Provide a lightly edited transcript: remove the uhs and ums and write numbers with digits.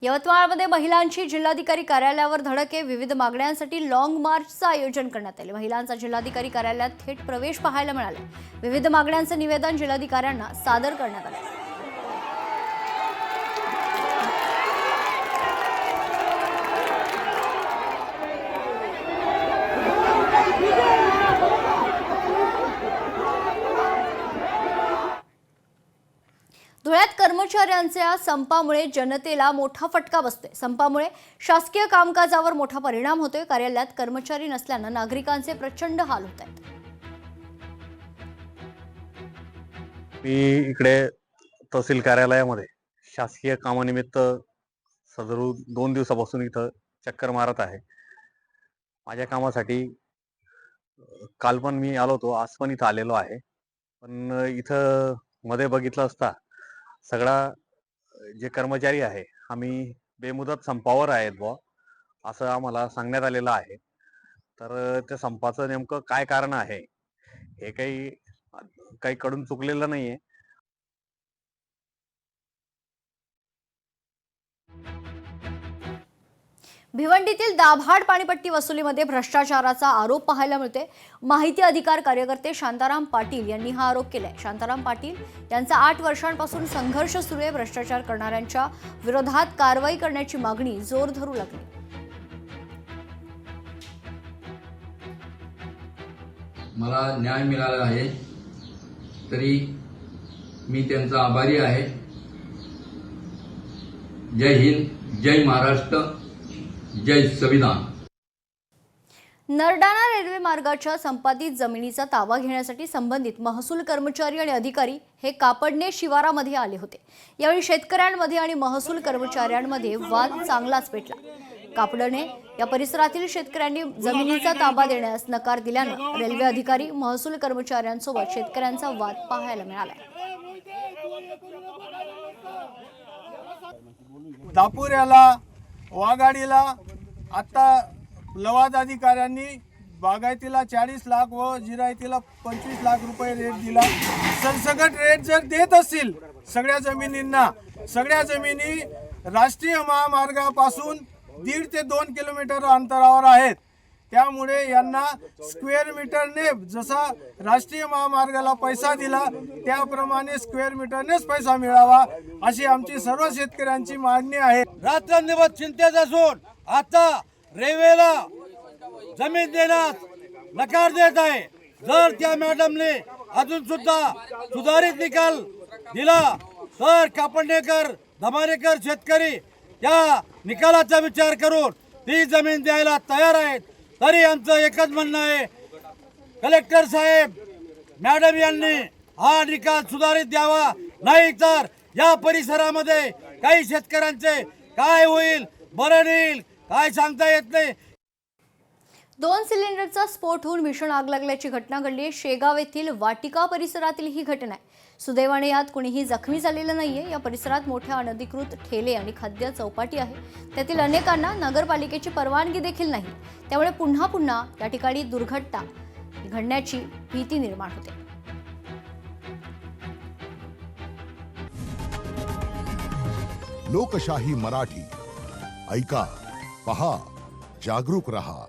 यवतमाळमध्ये महिलांची जिल्हाधिकारी कार्यालयावर धडके, विविध मागण्यांसाठी लॉंग मार्चचं आयोजन करण्यात आले। महिलांचा जिल्हाधिकारी कार्यालयात थेट प्रवेश पाहायला मिळाला। विविध मागण्यांचे निवेदन जिल्हाधिकाऱ्यांना सादर करण्यात आले। धुळ्यात कर्मचाऱ्यांच्या संपामुळे जनतेला मोठा फटका बसतोय। संपामुळे शासकीय कामकाजावर मोठा परिणाम होतोय। कार्यालयात कर्मचारी नसल्याने नागरिकांचे प्रचंड हाल होत आहेत। मी इकडे तहसील कार्यालयामध्ये शासकीय कामानिमित्त सदरू 2 दिवसापासून इथं चक्कर मारत आहे। माझ्या कामासाठी काल पण मी आलो होतो, आज पण इथं आलेलो आहे। पण इथं मध्ये बघितलं असता सगळा जे कर्मचारी आहे आम्ही बेमुदत संपावर आहेत बुवा असं आम्हाला सांगण्यात आलेलं आहे। तर त्या संपाचं नेमकं काय कारण आहे हे काही कडून चुकलेलं नाहीये। भिवंडीतील दाभाड पाणीपट्टी वसुलीमध्ये भ्रष्टाचाराचा आरोप पाहायला मिळतोय। माहिती अधिकार कार्यकर्ते शांताराम पाटील यांनी हा आरोप केलाय। शांताराम पाटील यांचा 8 वर्षांपासून संघर्ष सुरू आहे। भ्रष्टाचार करणाऱ्यांच्या विरोधात कारवाई करण्याची मागणी जोर धरू लागली। मला न्याय मिळाला आहे तरी मी त्यांचा आभारी आहे। जय हिंद, जय महाराष्ट्र, जय संविधान। नरडाणा रेल्वे मार्गाच्या संपादित जमिनीचा ताबा घेण्यासाठी संबंधित महसूल कर्मचारी आणि अधिकारी हे कापडणे शिवारामध्ये आले होते। यावेळी शेतकऱ्यांमध्ये आणि महसूल कर्मचाऱ्यांमध्ये वाद चांगलाच पेटला। कापडणे या परिसरातील शेतकऱ्यांनी जमिनीचा ताबा देण्यास नकार दिल्याने रेल्वे अधिकारी महसूल कर्मचाऱ्यांसोबत शेतकऱ्यांचा वाद पाहायला मिळाला। दापुऱ्याला वाघाडीला आता लवाद अधिकाऱ्यांनी बागायतीला 40 लाख व जिरायतीला 25 लाख रुपये रेट दिला। सरसकट रेट जर देत असतील सगळ्या जमिनींना, सगळ्या जमिनी राष्ट्रीय महामार्गापासून 1.5 ते 2 किलोमीटर अंतरावर आहेत। त्यामुळे यांना स्क्वेअर मीटरने जसा राष्ट्रीय महामार्गाला पैसा दिला त्याप्रमाणे स्क्वेअर मीटरनेच पैसा मिळावा अशी आमची सर्व शेतकऱ्यांची मागणी आहे। रात्रंदिवस चिंतेत असून आता रेल्वेला जमीन देण्यास नकार देत आहे। जर त्या मॅडमने अजून सुद्धा सुधारित निकाल दिला तर कापडणेकर धमारेकर शेतकरी त्या निकालाचा विचार करून ती जमीन द्यायला तयार आहेत। तरी आमचं एकच म्हणणं आहे, कलेक्टर साहेब मॅडम यांनी हा निकाल सुधारित द्यावा, नाही तर या परिसरामध्ये काही शेतकऱ्यांचे काय होईल बरं येईल काय सांगता येत नाही। 2 सिलेंडरचा स्फोट होऊन भीषण आग लागल्याची घटना घडली आहे। शेगाव येथील वाटिका परिसरातील ही घटना आहे। सुदैवाने यात कुणीही जखमी झालेलं नाहीये। या परिसरात मोठ्या अनधिकृत ठेले आणि खाद्य चौपाटी आहे। त्यातील अनेकांना नगरपालिकेची परवानगी देखील नाही। त्यामुळे पुन्हा पुन्हा या ठिकाणी दुर्घटना घडण्याची भीती निर्माण होते। लोकशाही मराठी ऐका, पहा, जागरूक रहा।